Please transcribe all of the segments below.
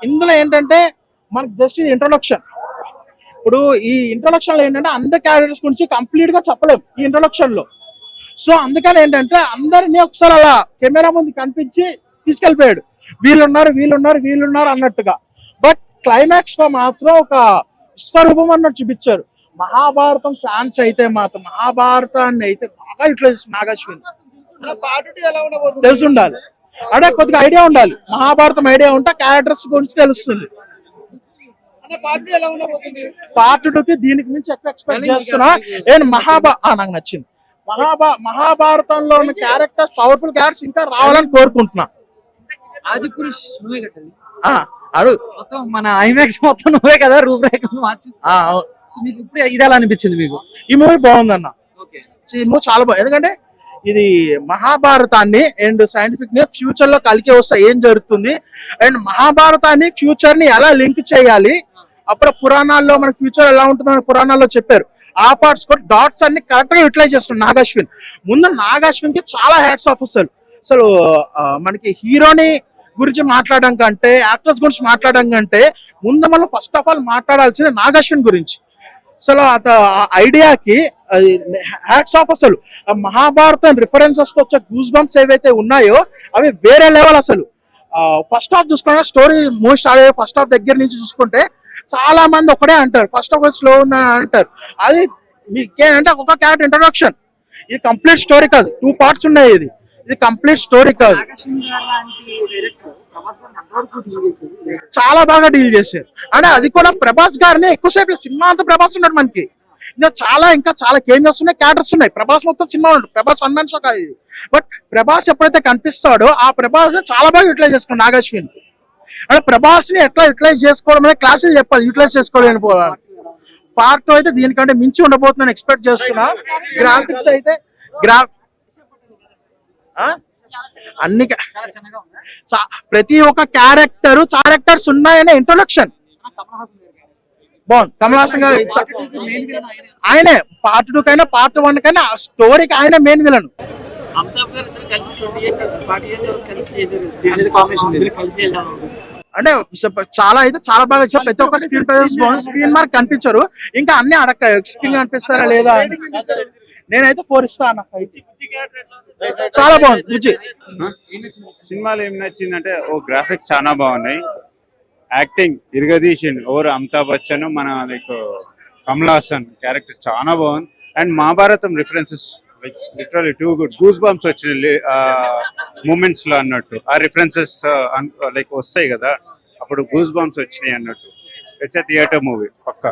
ఇందులో ఏంటంటే మనకి జస్ట్ ఇది ఇంట్రొడక్షన్. ఇప్పుడు ఈ ఇంట్రొడక్షన్ లో ఏంటంటే అందరి క్యారెక్టర్స్ గురించి కంప్లీట్ గా చెప్పలేము ఈ ఇంట్రొడక్షన్ లో. సో అందుకని ఏంటంటే అందరినీ ఒకసారి అలా కెమెరా ముందు కనిపించి తీసుకెళ్లిపోయాడు, వీళ్ళున్నారు అన్నట్టుగా. బట్ క్లైమాక్స్ లో మాత్రం ఒక విశ్వరూపం అన్నట్టు చూపించారు. మహాభారతం ఫ్యాన్స్ అయితే మాత్రం మహాభారతాన్ని అయితే బాగా యూటిలైజ్ నాగశ్విన్ తెలిసి ఉండాలి, అంటే కొద్దిగా ఐడియా ఉండాలి. మహాభారతం ఐడియా ఉంటే క్యారెక్టర్స్ గురించి తెలుస్తుంది. పార్ట్ 2కి దీనికి మించి ఎక్కువ ఎక్స్పెక్ట్ చేస్తున్నా. నేను నాకు నచ్చింది. మహాభారతంలో ఉన్న క్యారెక్టర్స్, పవర్ఫుల్ క్యారెక్టర్స్ ఇంకా రావాలని కోరుకుంటున్నా. అడు మొత్తం మన ఐమాక్స్ మొత్తం నువ్వే కదా రూపురేఖ మార్చి. ఇప్పుడు ఇది ఎలా అనిపించింది మీకు? ఈ మూవీ బాగుందన్న. ఈ మూవీ చాలా బాగుంది, ఎందుకంటే ఇది మహాభారతాన్ని అండ్ సైంటిఫిక్ ని ఫ్యూచర్ లో కలికి వస్తే ఏం జరుగుతుంది, అండ్ మహాభారతాన్ని ఫ్యూచర్ ని ఎలా లింక్ చేయాలి, అప్పుడు పురాణాల్లో మన ఫ్యూచర్ ఎలా ఉంటుందో పురాణాల్లో చెప్పారు. ఆ పార్ట్స్ కూడా డాట్స్ అన్ని కరెక్ట్ గా యూటిలైజ్ చేస్తున్నాడు నాగాశ్విన్. ముందు నాగాశ్విన్ కి చాలా హ్యాట్స్ ఆఫ్. అసలు మనకి హీరోని గురించి మాట్లాడడం కంటే, యాక్టర్స్ గురించి మాట్లాడడం కంటే ముందు మనం ఫస్ట్ ఆఫ్ ఆల్ మాట్లాడాల్సింది నాగాశ్విన్ గురించి. అసలు ఐడియాకి హ్యాట్స్ ఆఫ్. అసలు మహాభారతం రిఫరెన్సెస్ తో వచ్చే గూస్ బంప్స్ ఏవైతే ఉన్నాయో అవి వేరే లెవెల్. అసలు ఫస్ట్ హాఫ్ చూసుకుంటే స్టోరీ మూవీ స్టార్ట్ అయ్యే ఫస్ట్ హాఫ్ దగ్గర నుంచి చూసుకుంటే చాలా మంది ఒకటే అంటారు, ఫస్ట్ హాఫ్ స్లో ఉందని అంటారు. అది మీకేంటంటే ఒక క్యారెక్టర్ ఇంట్రొడక్షన్, ఇది కంప్లీట్ స్టోరీ కాదు. 2 parts ఉన్నాయి. ఇది కంప్లీట్ స్టోరీ కాదు. చాలా బాగా డీల్ చేశారు. అంటే అది కూడా ప్రభాస్ గారిని ఎక్కువసేపు సినిమా అంతా ప్రభాస్ ఉన్నాడు మనకి. ఇంకా చాలా కేమియోస్ ఉన్నాయి, క్యారెక్టర్స్ ఉన్నాయి. ప్రభాస్ మొత్తం సినిమా ఉన్నాడు. ప్రభాస్ వన్ మ్యాన్ షో కాదు ఇది. బట్ ప్రభాస్ ఎప్పుడైతే కనిపిస్తాడో ఆ ప్రభాస్ చాలా బాగా యూటిలైజ్ చేసుకున్నాడు నాగాశ్విన్. అంటే ప్రభాస్ ని ఎట్లా యూటిలైజ్ చేసుకోవడం అనేది క్లాసులు చెప్పాలి. యూటిలైజ్ చేసుకోలేని పార్ట్ 2 అయితే దీనికంటే మించి ఉండబోతుందని ఎక్స్పెక్ట్ చేస్తున్నా. గ్రాఫిక్స్ అయితే అన్ని ప్రతి ఒక్క క్యారెక్టర్స్ ఉన్నాయనే ఇంట్రొడక్షన్ బాగుంది. కమల్ హాసన్ గారు ఆయనే పార్ట్ 2 కైనా పార్ట్ 1 కైనా స్టోరీకి ఆయన మెయిన్ విలన్. అంటే చాలా బాగా చెప్పారు. ప్రతి ఒక్క స్క్రీన్ ప్రెజెన్స్ బాగుంది. స్క్రీన్ మార్క్ కనిపించారు, ఇంకా అన్ని అడక్క స్క్రీన్ కనిపిస్తారా లేదా. నేనైతే 4 ఇస్తాను. చాలా బాగుంది. సినిమాలో ఏం నచ్చిందంటే గ్రాఫిక్స్ చాలా బాగున్నాయి, యాక్టింగ్ ఇరగదీసిండు. అమితాబ్ బచ్చన్, మన లైక్ కమల్ హాసన్ క్యారెక్టర్ చాలా బాగుంది. And Mahabharatam references literally too good. Goose bumps వచ్చినాయి మూమెంట్స్ లో అన్నట్టు. ఆ రిఫరెన్సెస్ లైక్ వస్తాయి కదా, అప్పుడు గూస్ బంప్స్ వచ్చినాయి అన్నట్టు. ఇట్స్ ఎ థియేటర్ మూవీ పక్కా.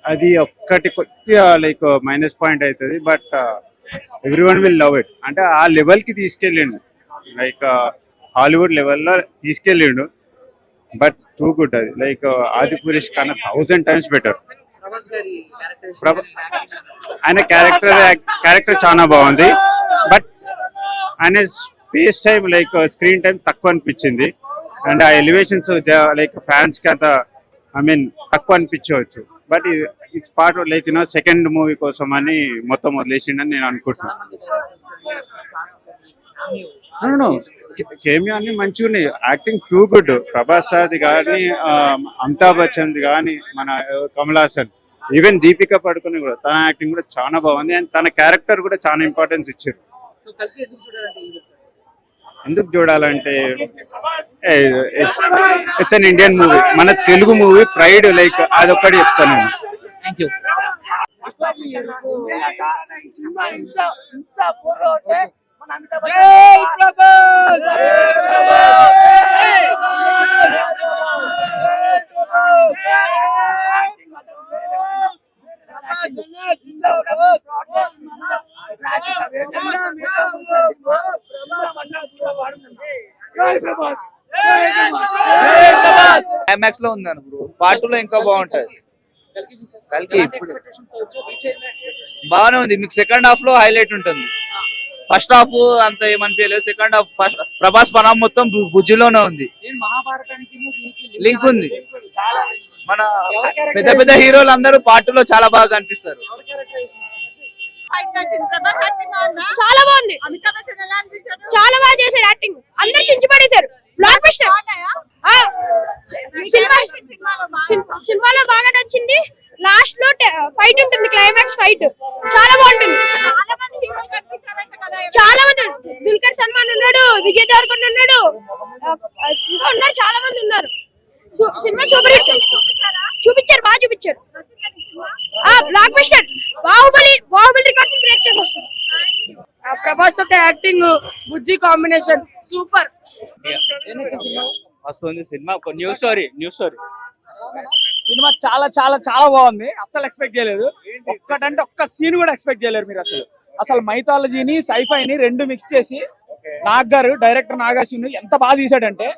అది ఒక్కటి కొద్దిగా లైక్ మైనస్ పాయింట్ అవుతుంది, but everyone will love it. అంటే ఆ లెవెల్ కి తీసుకెళ్ళిండు, లైక్ హాలీవుడ్ లెవెల్లో తీసుకెళ్ళిండు. But too good. అది లైక్ ఆదిపురుష్ కన్నా 1000 times బెటర్. ఆయన క్యారెక్టర్ చాలా బాగుంది, బట్ ఆయన space time like screen time తక్కువ అనిపించింది. అండ్ ఆ ఎలివేషన్స్ లైక్ ఫ్యాన్స్ కి అంత తక్కువ అనిపించవచ్చు. But it's part like second movie కోసం అని మొత్తం వదిలేసిండని నేను అనుకుంటున్నాను. కేమియో అన్ని మంచిగా ఉన్నాయి, యాక్టింగ్ టూ గుడ్. ప్రభాస్ అది కానీ, అమితాబ్ బచ్చన్ కానీ, మన కమల్ హాసన్, ఈవెన్ దీపికా పడుకుని కూడా తన యాక్టింగ్ కూడా చాలా బాగుంది. అండ్ తన క్యారెక్టర్ కూడా చాలా ఇంపార్టెన్స్ ఇచ్చారు. ఎందుకు చూడాలంటే ఇట్స్ అన్ ఇండియన్ మూవీ, మన తెలుగు మూవీ ప్రైడ్. లైక్ అదొక్కటి చెప్తాను నేను. ఐమాక్స్ లో ఉందని బ్రో, పార్ట్ 2 లో ఇంకా బాగుంటది. కలికి ఇప్పుడు బాగానే ఉంది. మీకు సెకండ్ హాఫ్ లో హైలైట్ ఉంటుంది. ఫస్ట్ హాఫ్ అంత ఏమనిపించలేదు. సెకండ్ హాఫ్ ప్రభాస్ పనం మొత్తం బుజ్జిలోనే ఉంది, లింక్ ఉంది. మన పెద్ద పెద్ద హీరోలు అందరూ పార్ట్ 2 లో చాలా బాగా కనిపిస్తారు. చాలా బాగుంది. చాలా బాగా చేశారు యాక్టింగ్, అందరు చించి పడేశారు. బ్లాక్ బస్టర్ సినిమాలో బాగా నచ్చింది. లాస్ట్ లో ఫైట్ ఉంటుంది, క్లైమాక్స్ ఫైట్ చాలా బాగుంటుంది. చాలా మంది, దుల్కర్ సల్మాన్ ఉన్నాడు, విజయ్ దేవరకొండ ఉన్నాడు, ఇంకా ఉన్నారు, చాలా మంది ఉన్నారు. సినిమా సూపర్ హిట్ చూపించారు, బాగా చూపించారు. Block buster Baahubali record break చేసి వస్తుంది. ప్రభాస్ యొక్క యాక్టింగ్, బుజ్జి కాంబినేషన్ సూపర్. వస్తుంది సినిమా, ఒక న్యూ స్టోరీ. సినిమా చాలా చాలా చాలా బాగుంది. అసలు ఎక్స్పెక్ట్ చేయలేదు. ఒక్కటంటే ఒక్క సీన్ కూడా ఎక్స్పెక్ట్ చేయలేరు మీరు. అసలు మైథాలజీని సైఫైని రెండు మిక్స్ చేసి నాగ్ గారు, డైరెక్టర్ నాగార్జున ఎంత బాగా తీసాడంటే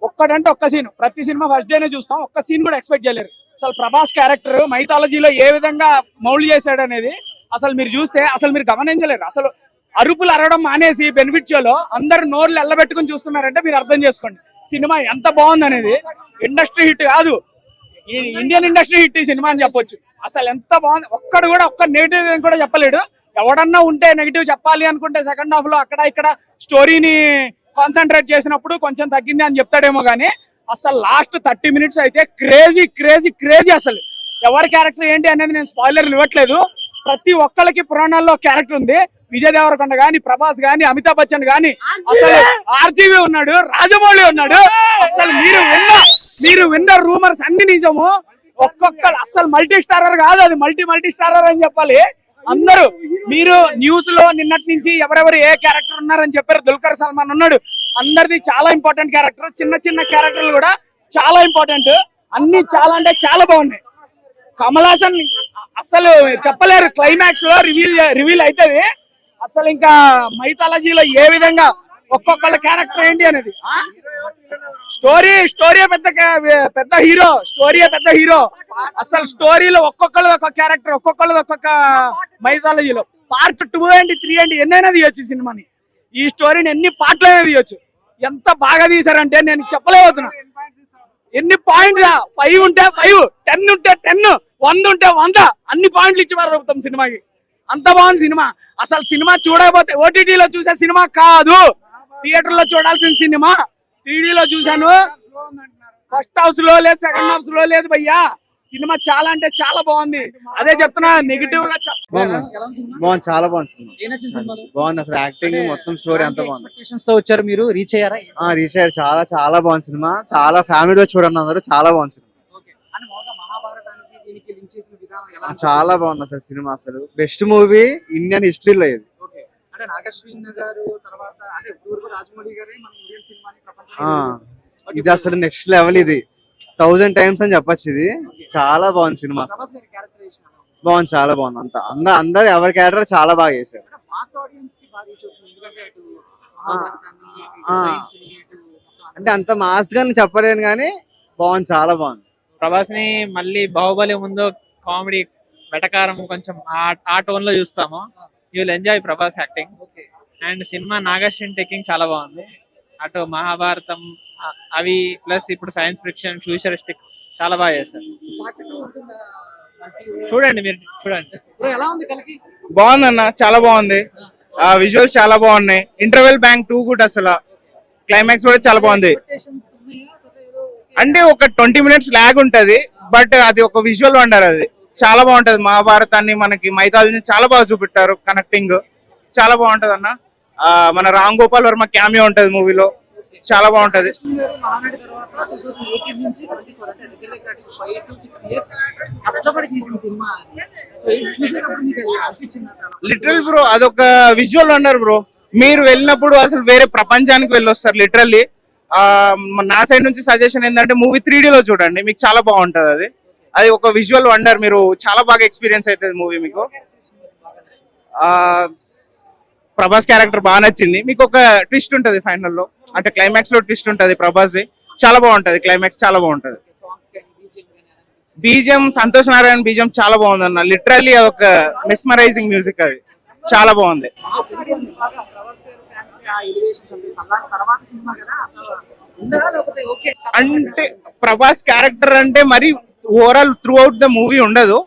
ఒక్కటంటే ఒక్క సీన్. ప్రతి సినిమా ఫస్ట్ డేనే చూస్తాం, ఒక్క సీన్ కూడా ఎక్స్పెక్ట్ చేయలేరు. అసలు ప్రభాస్ క్యారెక్టర్ మైథాలజీలో ఏ విధంగా మౌల్డ్ చేశాడు అనేది అసలు మీరు చూస్తే అసలు మీరు గమనించలేరు. అసలు అరుపులు అరవడం మానేసి బెనిఫిట్ షోలో అందరు నోర్లు ఎల్లబెట్టుకుని చూస్తున్నారంటే మీరు అర్థం చేసుకోండి సినిమా ఎంత బాగుంది అనేది. ఇండస్ట్రీ హిట్ కాదు, ఇండియన్ ఇండస్ట్రీ హిట్ ఈ సినిమా అని చెప్పొచ్చు. అసలు ఎంత బాగుంది. ఒక్కడు కూడా ఒక్క నెగిటివ్ కూడా చెప్పలేడు. ఎవడన్నా ఉంటే నెగిటివ్ చెప్పాలి అనుకుంటే సెకండ్ హాఫ్ లో అక్కడ ఇక్కడ స్టోరీని కాన్సన్ట్రేట్ చేసినప్పుడు కొంచెం తగ్గింది అని చెప్తాడేమో కానీ అసలు లాస్ట్ 30 minutes అయితే క్రేజీ క్రేజీ క్రేజీ. అసలు ఎవరి క్యారెక్టర్ ఏంటి అనేది నేను స్పాయిలర్లు ఇవ్వట్లేదు. ప్రతి ఒక్కరికి పురాణాల్లో క్యారెక్టర్ ఉంది. విజయ్ దేవరకొండ గాని, ప్రభాస్ గాని, అమితాబ్ బచ్చన్ గాని, అసలు ఆర్జీవి ఉన్నాడు, రాజమౌళి ఉన్నాడు. అసలు మీరు విన్న రూమర్స్ అన్ని నిజము. ఒక్కొక్కరు అసలు మల్టీ స్టారర్ కాదు, అది మల్టీ స్టారర్ అని చెప్పాలి. అందరూ మీరు న్యూస్ లో నిన్నటి నుంచి ఎవరెవరు ఏ క్యారెక్టర్ ఉన్నారని చెప్పారు. దుల్కర్ సల్మాన్ ఉన్నాడు, అందరిది చాలా ఇంపార్టెంట్ క్యారెక్టర్. చిన్న క్యారెక్టర్లు కూడా చాలా ఇంపార్టెంట్. అన్ని చాలా అంటే చాలా బాగున్నాయి. కమల్ హాసన్ అసలు చెప్పలేరు, క్లైమాక్స్ లో రివీల్ అవుతుంది. అసలు ఇంకా మైథాలజీలో ఏ విధంగా ఒక్కొక్కళ్ళ క్యారెక్టర్ ఏంటి అనేది. స్టోరీ పెద్ద హీరో. అసలు స్టోరీలో ఒక్కొక్కళ్ళది ఒక్కొక్క క్యారెక్టర్, ఒక్కొక్కళ్ళది ఒక్కొక్క మైథాలజీలో. పార్ట్ 2 ఏంటి 3 ఏంటి ఎన్నైనా తీయొచ్చు సినిమాని. ఈ స్టోరీని ఎన్ని పార్ట్లైనా తీయొచ్చు. ఎంత బాగా తీసారంటే నేను చెప్పలేకపోతున్నా. ఎన్ని పాయింట్స్, 5 ఉంటే 5, 10 ఉంటే 10, 100 ఉంటే 100, అన్ని పాయింట్లు ఇచ్చి పారదొప్పుతాం సినిమాకి. అంత బాగుంది సినిమా. అసలు సినిమా చూడకపోతే ఓటీటీలో చూసే సినిమా కాదు, థియేటర్ లో చూడాల్సిన సినిమా. 3D లో చూశాను, ఫస్ట్ హౌస్ లో లేదు, సెకండ్ హౌస్ లో లేదు భయ్యా. సినిమా చాలా అంటే చాలా బాగుంది. అదే చెప్తున్నా, నెగిటివ్ గా బాగుంది, చాలా బాగుంది. బాగుంది అసలు యాక్టింగ్ మొత్తం స్టోరీ అంతా బాగుంది. ఎక్స్పెక్టేషన్స్ తో వచ్చారు మీరు, రీచ్ అయ్యారా? రీచ్ అయ్యారు. చాలా చాలా బాగుంది సినిమా. చాలా ఫ్యామిలీతో చూడండి అందరూ, చాలా బాగుంది సినిమా. చాలా బాగుంది అసలు సినిమా. అసలు బెస్ట్ మూవీ ఇండియన్ హిస్టరీలో ఇది. ఇది అసలు నెక్స్ట్ లెవెల్. ఇది 1000 times అని చెప్పొచ్చు. ఇది చాలా బాగుంది సినిమా. బాగుంది, చాలా బాగుంది. అందరు ఎవరి క్యారెక్టర్ చాలా బాగా చేశారు. అంటే అంత మాస్ గా చెప్పలేను కానీ బాగుంది, చాలా బాగుంది. ప్రభాస్ ని మళ్ళీ బాహుబలి ముందు కామెడీ వెటకారం కొంచెం ఆ టోన్ లో చూస్తాము. You will enjoy Prabhas acting. And cinema Nagarjuna taking చాలా బాగుంది. అటు మహాభారతం అవి ప్లస్ ఇప్పుడు సైన్స్ ఫిక్షన్, ఫ్యూచరిస్టిక్ చాలా బాగా చేశారు. చూడండి, మీరు చూడండి. బాగుందన్న, చాలా బాగుంది. విజువల్స్ చాలా బాగున్నాయి. ఇంటర్వెల్ బ్యాంక్ 2 కూడా అసలు క్లైమాక్స్ కూడా చాలా బాగుంది. అంటే ఒక 20 minutes ల్యాగ్ ఉంటది, బట్ అది ఒక విజువల్ వండర్. అది చాలా బాగుంటది. మహాభారతాన్ని మనకి మైథాలజీని చాలా బాగా చూపెట్టారు. కనెక్టింగ్ చాలా బాగుంటది అన్న. మన రామ్ గోపాల్ వర్మ క్యామియో ఉంటది మూవీలో, చాలా బాగుంటది. లిటరల్ బ్రో, అదొక విజువల్ వండర్ బ్రో. మీరు వెళ్ళినప్పుడు అసలు వేరే ప్రపంచానికి వెళ్ళొస్తారు లిటరల్లీ. నా సైడ్ నుంచి సజెషన్ ఏంటంటే మూవీ 3D లో చూడండి, మీకు చాలా బాగుంటది. అది ఒక విజువల్ వండర్. మీరు చాలా బాగా ఎక్స్పీరియన్స్ అవుతుంది మూవీ మీకు. ప్రభాస్ క్యారెక్టర్ బాగా నచ్చింది. మీకు ఒక ట్విస్ట్ ఉంటది ఫైనల్ లో, అంటే క్లైమాక్స్ లో ట్విస్ట్ ఉంటది ప్రభాస్. చాలా బాగుంటది క్లైమాక్స్, చాలా బాగుంటది. బీజిఎం సంతోష్ నారాయణ బీజిఎం చాలా బాగుంది అన్న. లిటరల్లీ అదొక మెస్మరైజింగ్ మ్యూజిక్. అది చాలా బాగుంది. అంటే ప్రభాస్ క్యారెక్టర్ అంటే మరి overall through out the movie ఉండదు.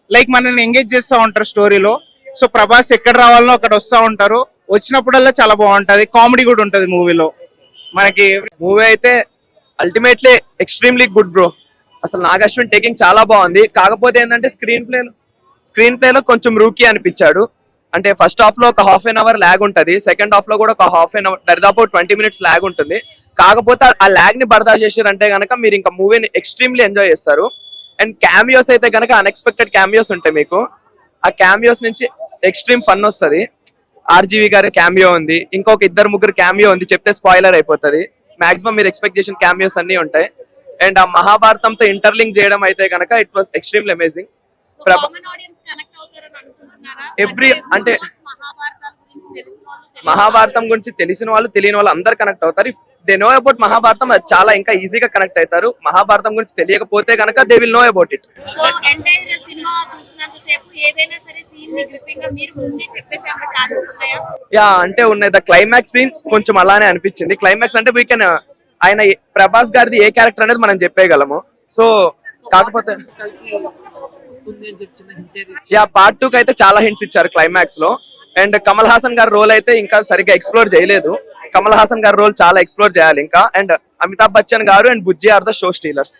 లైక్ మనల్ని ఎంగేజ్ చేస్తా ఉంటారు స్టోరీలో. సో ప్రభాస్ ఎక్కడ రావాలనో అక్కడ వస్తూ ఉంటారు, వచ్చినప్పుడల్లా చాలా బాగుంటది, కామెడీ కూడా ఉంటది మూవీలో మనకి. మూవీ అయితే అల్టిమేట్లీ ఎక్స్ట్రీమ్లీ గుడ్ బ్రో. అసలు నాగాశ్విన్ టేకింగ్ చాలా బాగుంది. కాకపోతే ఏంటంటే స్క్రీన్ ప్లేలో కొంచెం రూకీ అనిపించాడు. అంటే ఫస్ట్ హాఫ్ లో ఒక హాఫ్ అన్ అవర్ ల్యాగ్ ఉంటది, సెకండ్ హాఫ్ లో కూడా ఒక హాఫ్ అన్ అవర్ దాదాపు 20 minutes ల్యాగ్ ఉంటుంది. కాకపోతే ఆ ల్యాగ్ ని బర్దాష్ చేశారంటే కనుక మీరు ఇంకా మూవీని ఎక్స్ట్రీమ్లీ ఎంజాయ్ చేస్తారు. అండ్ క్యామియోస్ అయితే కనుక అన్ఎక్స్పెక్టెడ్ క్యామియోస్ ఉంటాయి మీకు. ఆ క్యామియోస్ నుంచి ఎక్స్ట్రీమ్ ఫన్ వస్తుంది. ఆర్జీవి గారి క్యామియో ఉంది, ఇంకొక 2-3 క్యామియో ఉంది, చెప్తే స్పాయిలర్ అయిపోతుంది. మాక్సిమం మీరు ఎక్స్పెక్ట్ చేసిన క్యామియోస్ అన్ని ఉంటాయి. అండ్ ఆ మహాభారతంతో ఇంటర్లింక్ చేయడం అయితే కనుక ఇట్ వాస్ ఎక్స్ట్రీమ్లీ అమేజింగ్. అంటే మహాభారతం గురించి తెలిసిన వాళ్ళు తెలియని వాళ్ళు అందరు కనెక్ట్ అవుతారు. If they know about Mahabharatam అది చాలా ఇంకా ఈజీగా కనెక్ట్ అవుతారు. మహాభారతం గురించి తెలియకపోతే కనుక they will know about it. Yeah అంటే ఉన్నాయి. ద క్లైమాక్స్ సీన్ కొంచెం అలానే అనిపించింది. క్లైమాక్స్ అంటే వీ కెన్ ఆయన ప్రభాస్ గారిది ఏ క్యారెక్టర్ అనేది మనం చెప్పేయగలము. సో కాకపోతే పార్ట్ 2 కి అయితే చాలా హింట్స్ ఇచ్చారు క్లైమాక్స్ లో. అండ్ కమల్ హాసన్ గారి రోల్ అయితే ఇంకా సరిగ్గా ఎక్స్ప్లోర్ చేయలేదు. కమల్ హాసన్ గారి రోల్ చాలా ఎక్స్ప్లోర్ చేయాలి ఇంకా. అండ్ అమితాబ్ బచ్చన్ గారు and Bujji are the show Steelers.